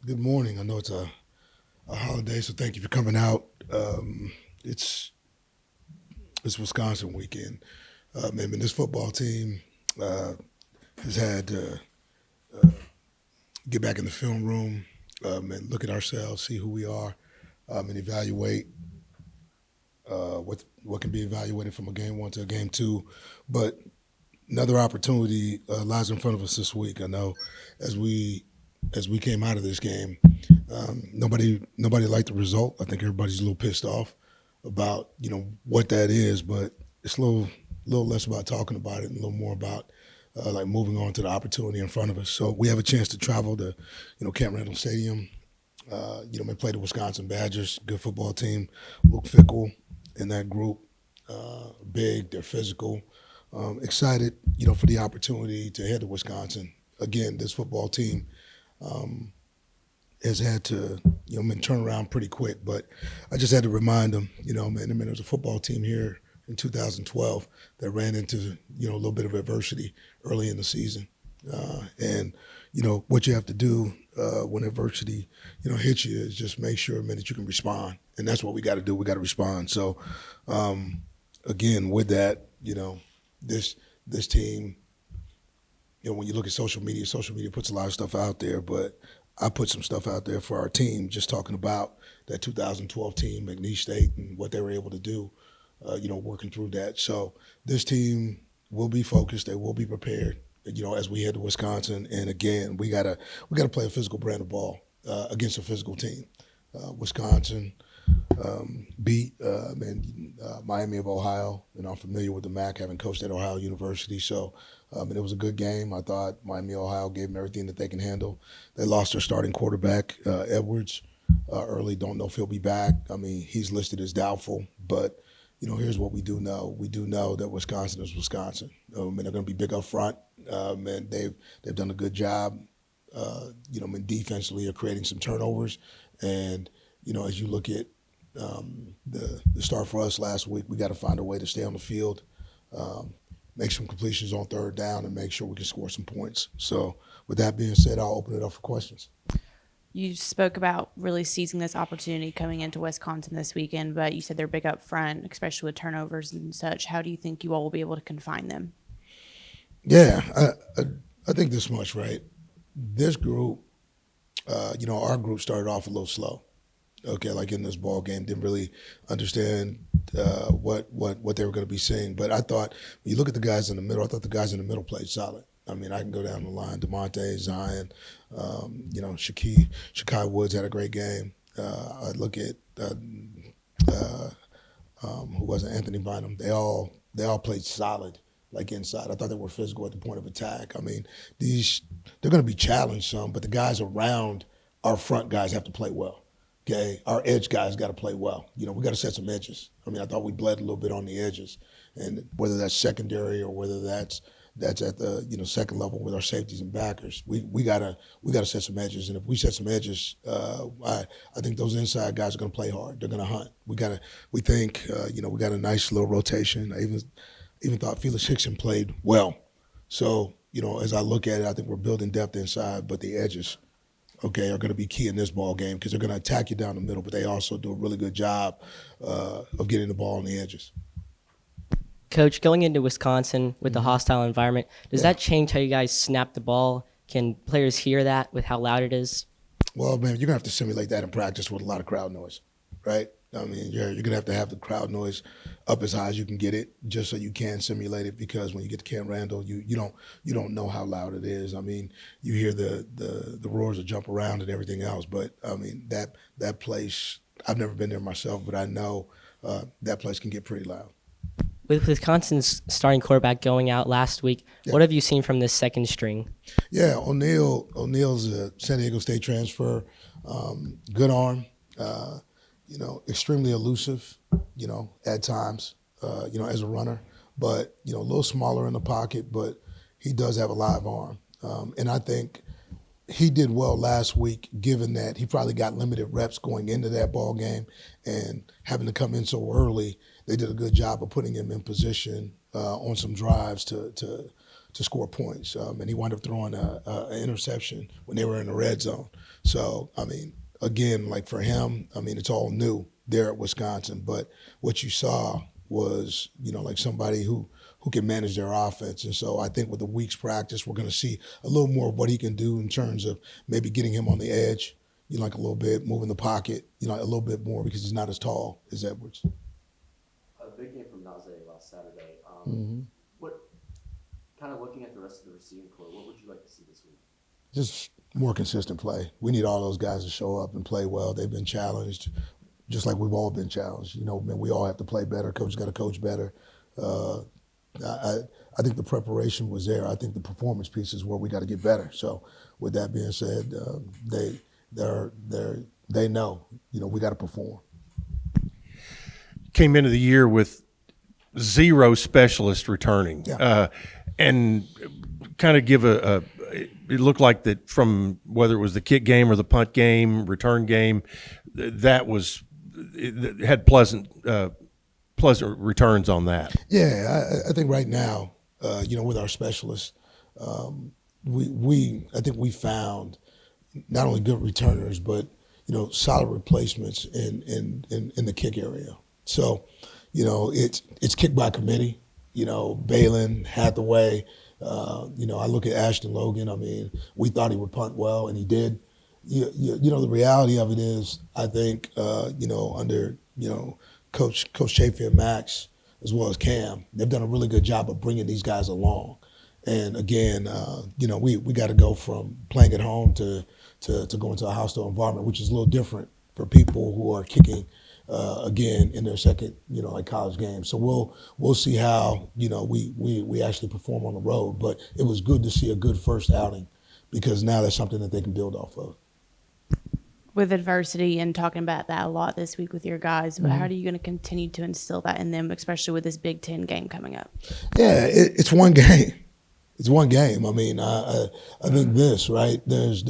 Good morning. I know it's a holiday, so thank you for coming out. It's it's Wisconsin weekend. And this football team uh, has had to get back in the film room and look at ourselves, see who we are, and evaluate what can be evaluated from a game one to a game two. But another opportunity lies in front of us this week. I know as we came out of this game, nobody liked the result. I think everybody's a little pissed off about what that is, but it's a little less about talking about it and a little more about like moving on to the opportunity in front of us. So we have a chance to travel to Camp Randall Stadium. We play the Wisconsin Badgers, good football team. Luke Fickle in that group, big, they're physical. Excited, for the opportunity to head to Wisconsin. Again, this football team has had to, been turned around pretty quick. But I just had to remind them, there was a football team here in 2012 that ran into, a little bit of adversity early in the season. And what you have to do when adversity, hits you is just make sure, man, that you can respond. And that's what we got to do. We got to respond. So, again, with that, this team, when you look at social media puts a lot of stuff out there, but I put some stuff out there for our team, just talking about that 2012 team, McNeese State, and what they were able to do, working through that. So this team will be focused. They will be prepared, as we head to Wisconsin. And again, we gotta play a physical brand of ball against a physical team. Wisconsin beat Miami of Ohio, and I'm familiar with the MAC, having coached at Ohio University. So, and it was a good game. I thought Miami of Ohio gave them everything that they can handle. They lost their starting quarterback, Edwards, early. Don't know if he'll be back. I mean, he's listed as doubtful. But, here's what we do know. We do know that Wisconsin is Wisconsin. They're going to be big up front. And they've done a good job, defensively of creating some turnovers. And, as you look at the start for us last week, we got to find a way to stay on the field, make some completions on third down, and make sure we can score some points. So with that being said, I'll open it up for questions. You spoke about really seizing this opportunity coming into Wisconsin this weekend, but you said they're big up front, especially with turnovers and such. How do you think you all will be able to confine them? Yeah, I think this much, right? This group, our group started off a little slow. Okay, like in this ball game, didn't really understand what they were going to be seeing. But I thought, when you look at the guys in the middle, I thought the guys in the middle played solid. I mean, I can go down the line. DeMonte, Zion, Shakai Woods had a great game. I look at who wasn't Anthony Bynum. They all played solid, like inside. I thought they were physical at the point of attack. I mean, they're going to be challenged some, but the guys around our front guys have to play well. Okay, our edge guys got to play well. We got to set some edges. I mean, I thought we bled a little bit on the edges, and whether that's secondary or whether that's at the second level with our safeties and backers, we gotta set some edges. And if we set some edges, I think those inside guys are going to play hard. They're going to hunt. We got a nice little rotation. I even thought Felix Hickson played well. So as I look at it, I think we're building depth inside, but the edges, okay, are going to be key in this ball game because they're going to attack you down the middle, but they also do a really good job of getting the ball on the edges. Coach, going into Wisconsin with the hostile environment, does that change how you guys snap the ball? Can players hear that with how loud it is? Well, man, you're going to have to simulate that in practice with a lot of crowd noise, right? I mean, you're going to have the crowd noise up as high as you can get it, just so you can simulate it. Because when you get to Camp Randall, you don't know how loud it is. I mean, you hear the roars that jump around and everything else, but I mean that place. I've never been there myself, but I know that place can get pretty loud. With Wisconsin's starting quarterback going out last week, what have you seen from this second string? Yeah, O'Neill's a San Diego State transfer, good arm. Extremely elusive, at times, as a runner, but, a little smaller in the pocket, but he does have a live arm. And I think he did well last week, given that he probably got limited reps going into that ball game and having to come in so early. They did a good job of putting him in position on some drives to to score points. And he wound up throwing an interception when they were in the red zone. So, I mean, again, like for him, I mean, it's all new there at Wisconsin. But what you saw was, like somebody who can manage their offense. And so I think with the week's practice, we're going to see a little more of what he can do in terms of maybe getting him on the edge, like a little bit, moving the pocket, a little bit more because he's not as tall as Edwards. A big game from Nazé last Saturday. What kind of looking at the rest of the receiving core, what would you like to see this week? Just more consistent play. We need all those guys to show up and play well. They've been challenged, just like we've all been challenged. Man, we all have to play better. Coach got to coach better. I think the preparation was there. I think the performance piece is where we got to get better. So, with that being said, they know, we got to perform. Came into the year with 0 specialists returning, and kind of give it looked like that from whether it was the kick game or the punt game, return game, it had pleasant returns on that. Yeah, I think right now, with our specialists, I think we found not only good returners, but solid replacements in the kick area. So, it's kick by committee. Balin, Hathaway. I look at Ashton Logan. I mean, we thought he would punt well, and he did. The reality of it is, I think, under Coach Chafee and Max, as well as Cam, they've done a really good job of bringing these guys along. And again, we got to go from playing at home to going to a hostile environment, which is a little different for people who are kicking, again, in their second, like college game. So we'll see how, we actually perform on the road. But it was good to see a good first outing because now that's something that they can build off of. With adversity and talking about that a lot this week with your guys, but how are you going to continue to instill that in them, especially with this Big Ten game coming up? Yeah, it's one game. It's one game. I mean, I think this, right? There's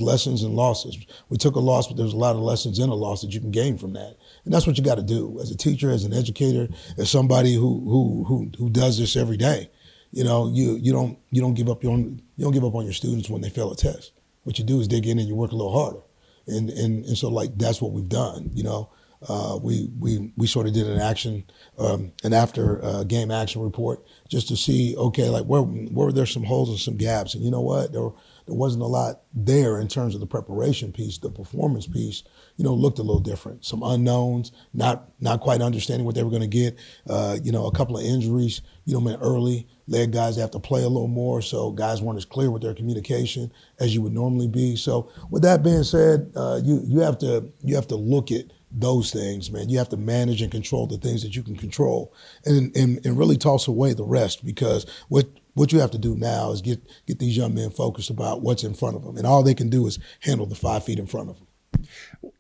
lessons and losses. We took a loss, but there's a lot of lessons in a loss that you can gain from that, and that's what you got to do as a teacher, as an educator, as somebody who does this every day. You don't give up on your students when they fail a test. What you do is dig in and you work a little harder. And so like that's what we've done, we sort of did an after game action report just to see, okay, like where were there some holes and some gaps, and you know what, there wasn't a lot there in terms of the preparation piece. The performance piece, looked a little different. Some unknowns, not quite understanding what they were going to get. A couple of injuries, early led guys to have to play a little more, so guys weren't as clear with their communication as you would normally be. So with that being said, you have to look at those things, man. You have to manage and control the things that you can control, and really toss away the rest, because what you have to do now is get these young men focused about what's in front of them, and all they can do is handle the 5 feet in front of them.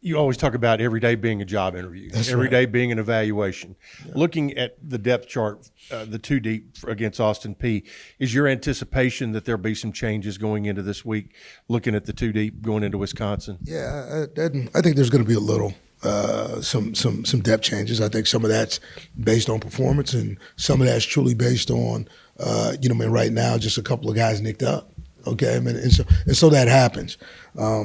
You always talk about every day being a job interview, every day being an evaluation. Yeah. Looking at the depth chart, the 2 deep against Austin Peay, is your anticipation that there'll be some changes going into this week, looking at the 2 deep going into Wisconsin? Yeah, I think there's going to be a little some depth changes. I think some of that's based on performance, and some of that's truly based on right now just a couple of guys nicked up. Okay, I mean, and so that happens. I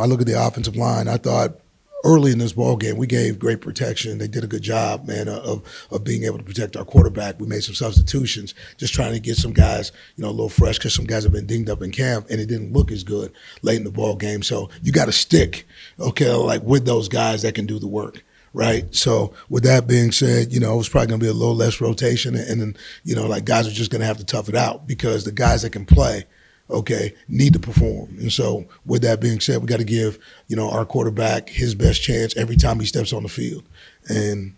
look at the offensive line. I thought early in this ball game we gave great protection. They did a good job, man, of being able to protect our quarterback. We made some substitutions, just trying to get some guys, a little fresh, because some guys have been dinged up in camp, and it didn't look as good late in the ball game. So you got to stick, okay, like with those guys that can do the work. Right. So with that being said, it was probably going to be a little less rotation, and then, like guys are just going to have to tough it out, because the guys that can play, okay, need to perform. And so with that being said, we got to give, our quarterback his best chance every time he steps on the field. And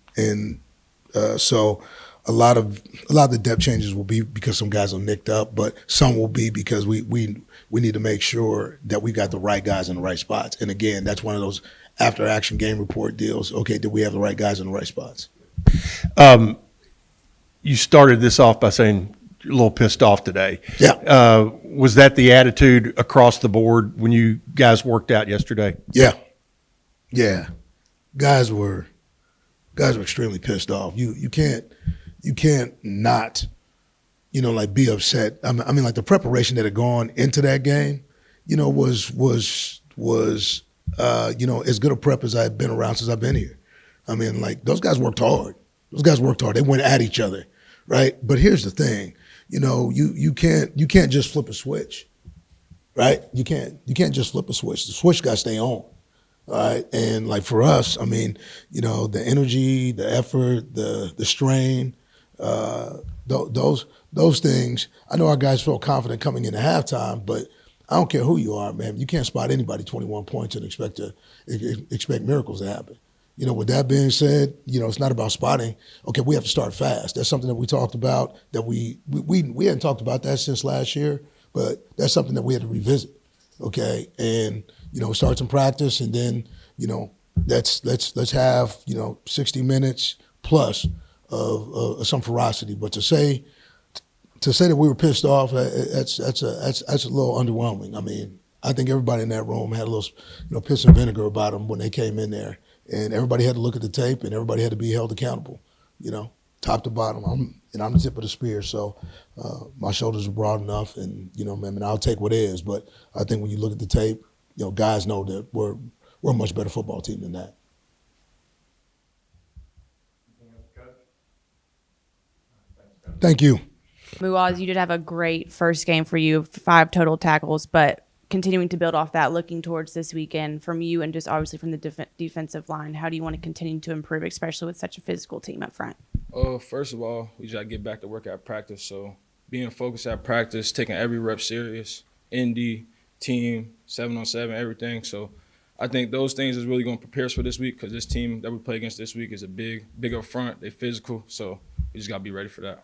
so a lot of the depth changes will be because some guys are nicked up, but some will be because we need to make sure that we got the right guys in the right spots. And again, that's one of those after action game report deals. Okay, did we have the right guys in the right spots? You started this off by saying you're a little pissed off today. Yeah. Was that the attitude across the board when you guys worked out yesterday? Yeah. Yeah. Guys were extremely pissed off. You can't not like be upset. I mean, like the preparation that had gone into that game, was as good a prep as I've been around since I've been here. I mean, like those guys worked hard. They went at each other, right? But here's the thing, you can't just flip a switch, right? You can't just flip a switch. The switch got to stay on. All right. And like for us, I mean, the energy, the effort, the strain, those things, I know our guys felt confident coming into halftime, but I don't care who you are, man. You can't spot anybody 21 points and expect miracles to happen. With that being said, it's not about spotting. Okay, we have to start fast. That's something that we talked about that we hadn't talked about that since last year, but that's something that we had to revisit. Okay, and start some practice, and then let's have 60 minutes plus of some ferocity. But to say that we were pissed off, that's a little underwhelming. I mean, I think everybody in that room had a little piss and vinegar about them when they came in there, and everybody had to look at the tape, and everybody had to be held accountable. Top to bottom. I'm the tip of the spear, so my shoulders are broad enough, and man, I'll take what is. But I think when you look at the tape, guys know that we're a much better football team than that. Thank you. Muaz, you did have a great first game for you, 5 total tackles, but continuing to build off that, looking towards this weekend from you and just obviously from the defensive line, how do you want to continue to improve, especially with such a physical team up front? First of all, we just got to get back to work at practice. So being focused at practice, taking every rep serious, ND, team, 7-on-7, everything. So I think those things is really going to prepare us for this week because this team that we play against this week is a big up front. They're physical, so we just got to be ready for that.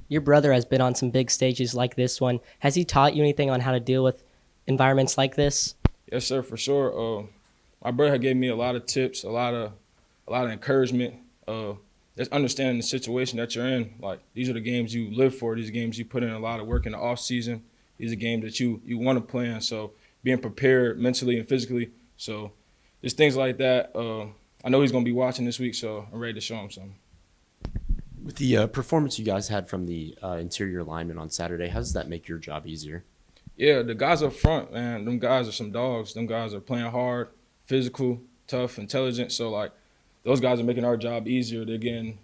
Your brother has been on some big stages like this one. Has he taught you anything on how to deal with environments like this? Yes, sir, for sure. My brother gave me a lot of tips, a lot of encouragement. Just understanding the situation that you're in. Like, these are the games you live for. These are games you put in a lot of work in the off season. These are games that you want to play in. So being prepared mentally and physically. So just things like that. I know he's going to be watching this week, so I'm ready to show him something. With the performance you guys had from the interior linemen on Saturday, how does that make your job easier? Yeah, the guys up front, man, them guys are some dogs. Them guys are playing hard, physical, tough, intelligent. So, like, those guys are making our job easier. They're getting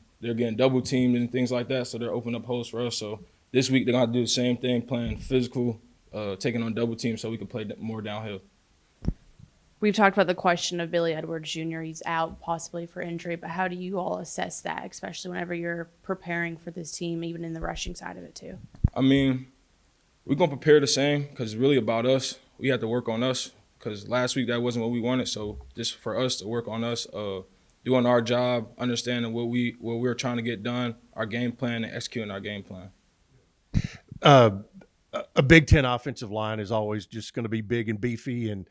double teamed and things like that, so they're opening up holes for us. So this week they're going to do the same thing, playing physical, taking on double teams so we can play more downhill. We've talked about the question of Billy Edwards Jr. He's out possibly for injury, but how do you all assess that, especially whenever you're preparing for this team, even in the rushing side of it too? I mean, we're going to prepare the same because it's really about us. We have to work on us because last week that wasn't what we wanted. So just for us to work on us, doing our job, understanding what we're trying to get done, our game plan, and executing our game plan. A Big Ten offensive line is always just going to be big and beefy, and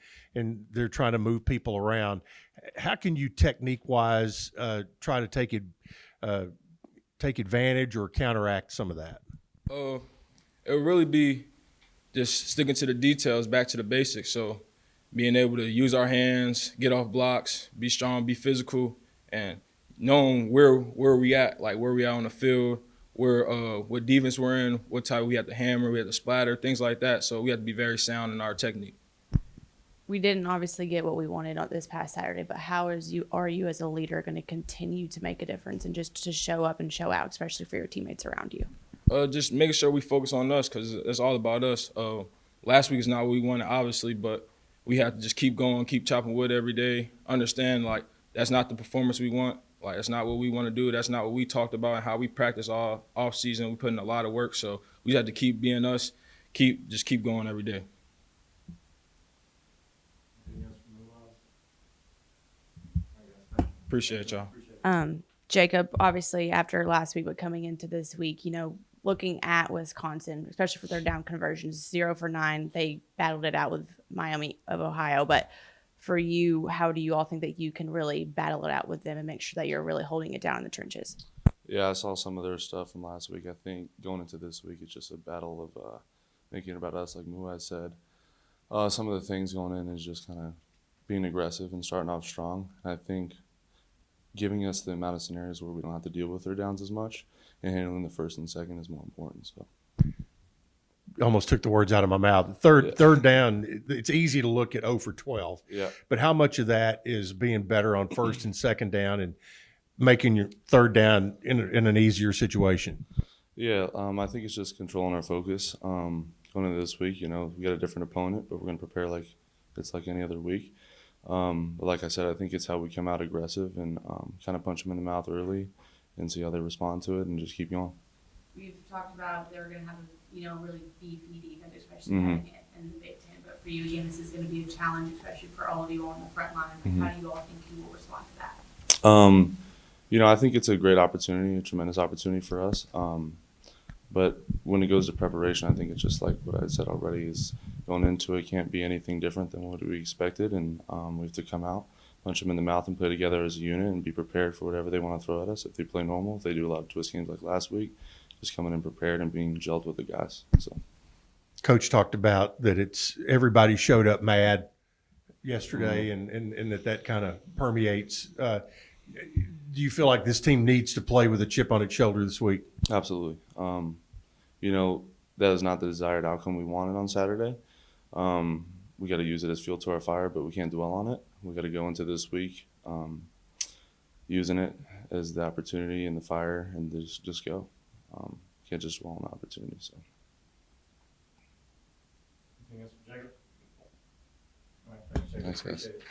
they're trying to move people around. How can you technique-wise try to take advantage or counteract some of that? It would really be just sticking to the details, back to the basics. So being able to use our hands, get off blocks, be strong, be physical, and knowing where we at, like where we at on the field, what defense we're in, what type we have to hammer, we have to splatter, things like that. So we have to be very sound in our technique. We didn't obviously get what we wanted on this past Saturday, but how are you as a leader going to continue to make a difference and just to show up and show out, especially for your teammates around you? Just making sure we focus on us because it's all about us. Last week is not what we wanted, obviously, but we have to just keep going, keep chopping wood every day, understand, like, that's not the performance we want. Like, that's not what we want to do. That's not what we talked about and how we practice all off season. We put in a lot of work, so we just have to keep being us, keep going every day. Appreciate y'all. Jacob, obviously after last week, but coming into this week, looking at Wisconsin, especially for their down conversions, 0 for 9, they battled it out with Miami of Ohio. But for you, how do you all think that you can really battle it out with them and make sure that you're really holding it down in the trenches? Yeah, I saw some of their stuff from last week. I think going into this week, it's just a battle of thinking about us, like Muaz said. Some of the things going in is just kind of being aggressive and starting off strong. I think giving us the amount of scenarios where we don't have to deal with third downs as much, and handling the first and second is more important. So Almost took the words out of my mouth. Third down, it's easy to look at 0 for 12. yeah. But how much of that is being better on first and second down and making your third down in an easier situation? Yeah, I think it's just controlling our focus. Going into this week, we got a different opponent, but we're going to prepare like it's like any other week. But like I said, I think it's how we come out aggressive and kind of punch them in the mouth early and see how they respond to it and just keep going. We've talked about they're going to have a really beefy defense, especially having it in the Big Ten. But for you, again, this is going to be a challenge, especially for all of you on the front line. How do you all think you will respond to that? I think it's a great opportunity, a tremendous opportunity for us. But when it goes to preparation, I think it's just like what I said already is going into it can't be anything different than what we expected. And we have to come out, punch them in the mouth and play together as a unit and be prepared for whatever they want to throw at us. If they play normal, if they do a lot of twist games like last week, just coming in prepared and being gelled with the guys. So, Coach talked about that it's everybody showed up mad yesterday and that kind of permeates. Do you feel like this team needs to play with a chip on its shoulder this week? absolutely. That is not the desired outcome we wanted on Saturday. We got to use it as fuel to our fire, but we can't dwell on it. We got to go into this week using it as the opportunity and the fire and just go. Can't just dwell on the opportunity. So. Anything else for Jacob? All right, thanks, Jacob. Thanks, guys. Appreciate it.